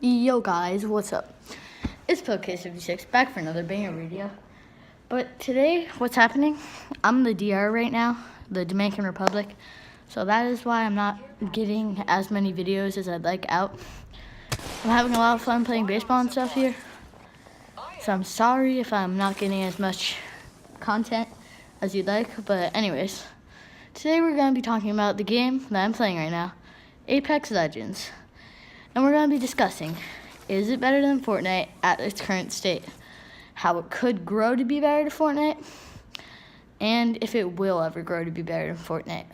Yo guys, what's up? It's PokeCase56 back for another banger video. But today, what's happening? I'm in the DR right now, the Dominican Republic. So that is why I'm not getting as many videos as I'd like out. I'm having a lot of fun playing baseball and stuff here. So I'm sorry if I'm not getting as much content as you'd like. But anyways, today we're going to be talking about the game that I'm playing right now, Apex Legends. And we're going to be discussing, is it better than Fortnite at its current state? How it could grow to be better than Fortnite? And if it will ever grow to be better than Fortnite.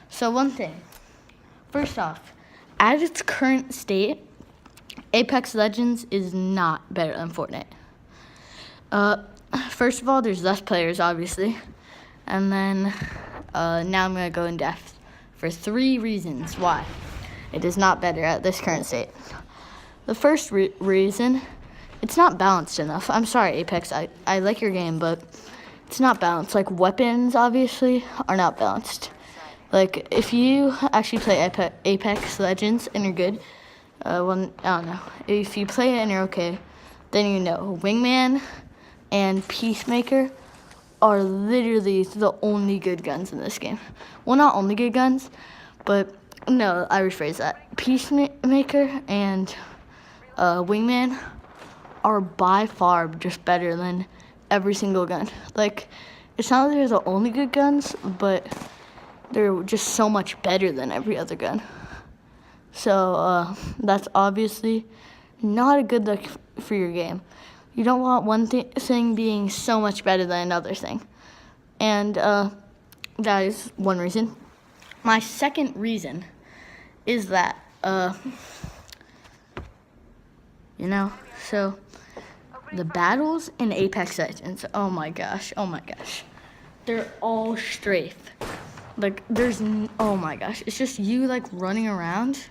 So one thing. First off, at its current state, Apex Legends is not better than Fortnite. First of all, there's less players, obviously. And then now I'm going to go in depth for 3 reasons why it is not better at this current state. The first reason, it's not balanced enough. I'm sorry, Apex, I like your game, but it's not balanced. Like, weapons, obviously, are not balanced. Like, if you actually play Apex Legends and you're good, well, I don't know. If you play it and you're okay, then you know Wingman and Peacemaker are literally the only good guns in this game. Well, not only good guns, but no, I rephrase that. Peacemaker and Wingman are by far just better than every single gun. Like, it's not that they're the only good guns, but they're just so much better than every other gun. So that's obviously not a good look for your game. You don't want one thing being so much better than another thing. And that is one reason. My second reason is that, so the battles in Apex Legends, oh my gosh, they're all strafe. Like, oh my gosh, it's just you, like, running around,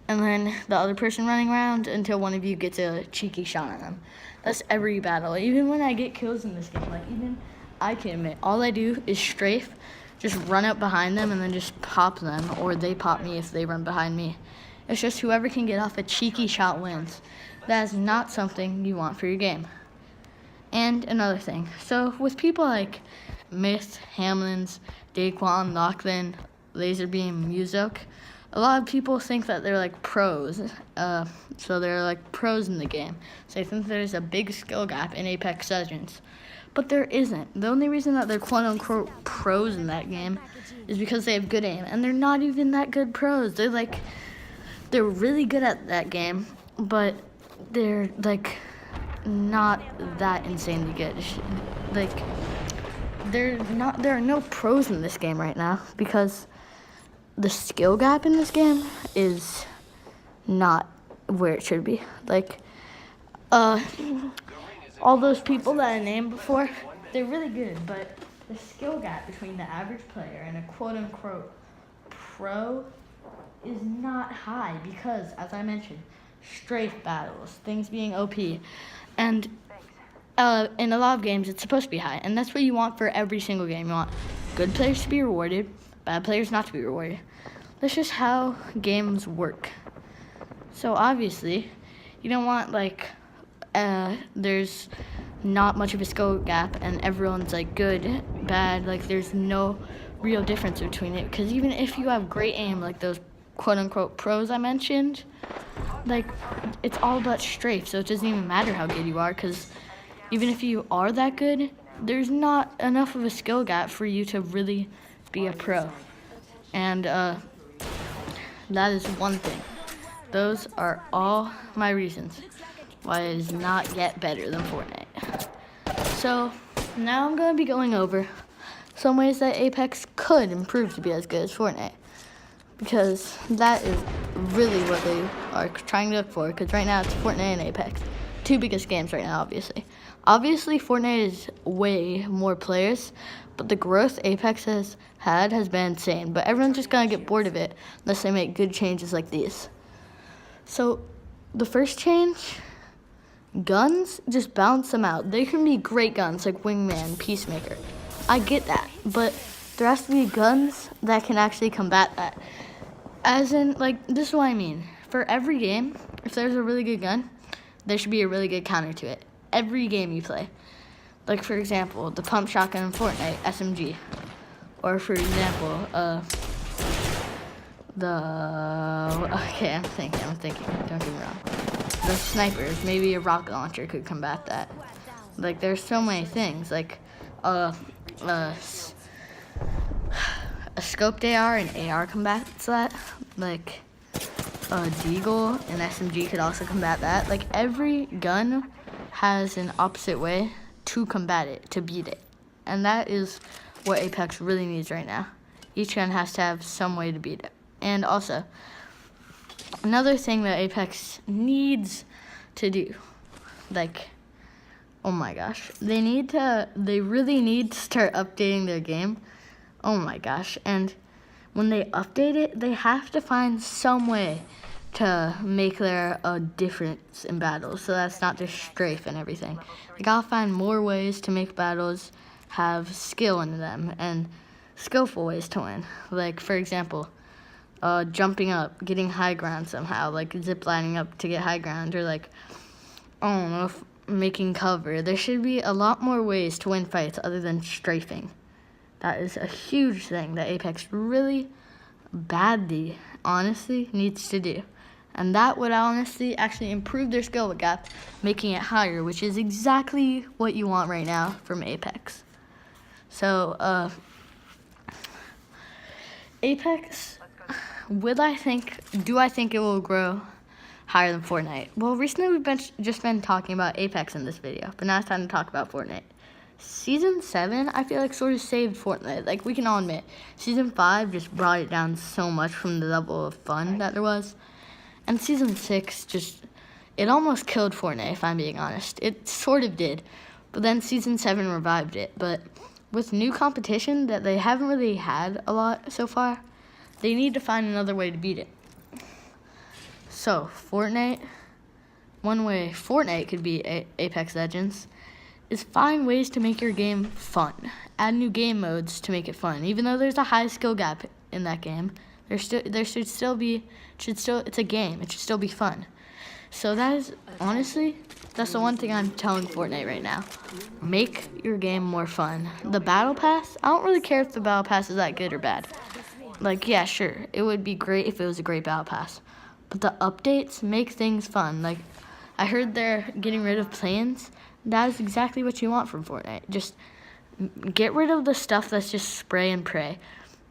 and then the other person running around until one of you gets a cheeky shot on them. That's every battle. Even when I get kills in this game, like, even I can admit, all I do is strafe, just run up behind them and then just pop them, or they pop me if they run behind me. It's just whoever can get off a cheeky shot wins. That is not something you want for your game. And another thing, so with people like Myth, Hamlins, Daquan, Lachlan, Laserbeam, Muzok, a lot of people think that they're like pros. So they're like pros in the game. So they think there's a big skill gap in Apex Legends. But there isn't. The only reason that they're quote-unquote pros in that game is because they have good aim. And they're not even that good pros. They're really good at that game, but they're, like, not that insanely good. Like, there are no pros in this game right now because the skill gap in this game is not where it should be. Like, all those people that I named before, they're really good, but the skill gap between the average player and a quote-unquote pro is not high because, as I mentioned, strafe battles, things being OP, and in a lot of games, it's supposed to be high, and that's what you want for every single game. You want good players to be rewarded, bad players not to be rewarded. That's just how games work. So obviously, you don't want, like, there's not much of a skill gap and everyone's like good, bad, like there's no real difference between it, because even if you have great aim like those quote-unquote pros I mentioned, like, it's all about strafe, so it doesn't even matter how good you are, because even if you are that good, there's not enough of a skill gap for you to really be a pro. And that is one thing. Those are all my reasons why it is not yet better than Fortnite. So now I'm going to be going over some ways that Apex could improve to be as good as Fortnite, because that is really what they are trying to look for, because right now it's Fortnite and Apex. 2 biggest games right now, obviously. Obviously, Fortnite is way more players, but the growth Apex has been insane. But everyone's just going to get bored of it unless they make good changes like these. So the first change, guns, just balance them out. They can be great guns like Wingman, Peacemaker. I get that, but there has to be guns that can actually combat that. As in, like, this is what I mean. For every game, if there's a really good gun, there should be a really good counter to it. Every game you play. Like, for example, the pump shotgun in Fortnite, SMG. Or, for example, okay, I'm thinking, don't get me wrong. The snipers, maybe a rocket launcher could combat that. Like, there's so many things, like, a scoped AR and AR combats that. Like, a deagle and SMG could also combat that. Like, every gun has an opposite way to combat it, to beat it. And that is what Apex really needs right now. Each gun has to have some way to beat it. And also, another thing that Apex needs to do, like, oh my gosh, they really need to start updating their game. Oh my gosh, and when they update it, they have to find some way to make there a difference in battles, so that's not just strafe and everything. They gotta find more ways to make battles have skill in them and skillful ways to win. Like, for example, jumping up, getting high ground somehow, like zip lining up to get high ground, or like, I don't know, making cover. There should be a lot more ways to win fights other than strafing. That is a huge thing that Apex really badly, honestly, needs to do. And that would honestly actually improve their skill gap, making it higher, which is exactly what you want right now from Apex. So, Apex, do I think it will grow higher than Fortnite? Well, recently we've just been talking about Apex in this video, but now it's time to talk about Fortnite. Season 7, I feel like sort of saved Fortnite. Like, we can all admit, Season 5 just brought it down so much from the level of fun that there was. And Season 6 it almost killed Fortnite, if I'm being honest. It sort of did. But then Season 7 revived it. But with new competition that they haven't really had a lot so far, they need to find another way to beat it. So, Fortnite, one way Fortnite could beat Apex Legends is find ways to make your game fun. Add new game modes to make it fun. Even though there's a high skill gap in that game, it's a game. It should still be fun. So that's the one thing I'm telling Fortnite right now. Make your game more fun. The Battle Pass, I don't really care if the Battle Pass is that good or bad. Like, yeah, sure, it would be great if it was a great Battle Pass. But the updates make things fun. Like, I heard they're getting rid of planes. That is exactly what you want from Fortnite. Just get rid of the stuff that's just spray and pray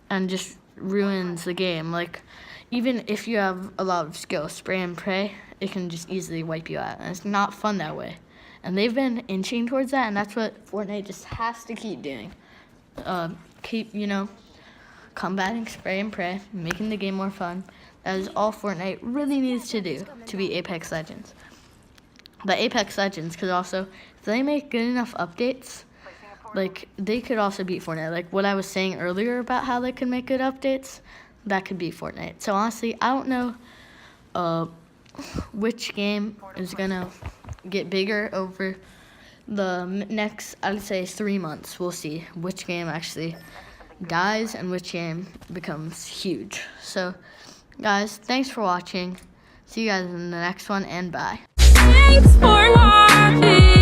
and just ruins the game. Like, even if you have a lot of skill, spray and pray, it can just easily wipe you out. And it's not fun that way. And they've been inching towards that, and that's what Fortnite just has to keep doing. Combating spray and pray, making the game more fun. That is all Fortnite really needs to do to beat Apex Legends. But Apex Legends could also, if they make good enough updates, like, they could also beat Fortnite. Like what I was saying earlier about how they could make good updates, that could beat Fortnite. So honestly, I don't know which game is going to get bigger over the next, I would say, 3 months. We'll see which game actually dies and which game becomes huge. So, guys, thanks for watching. See you guys in the next one, and bye. Thanks for watching.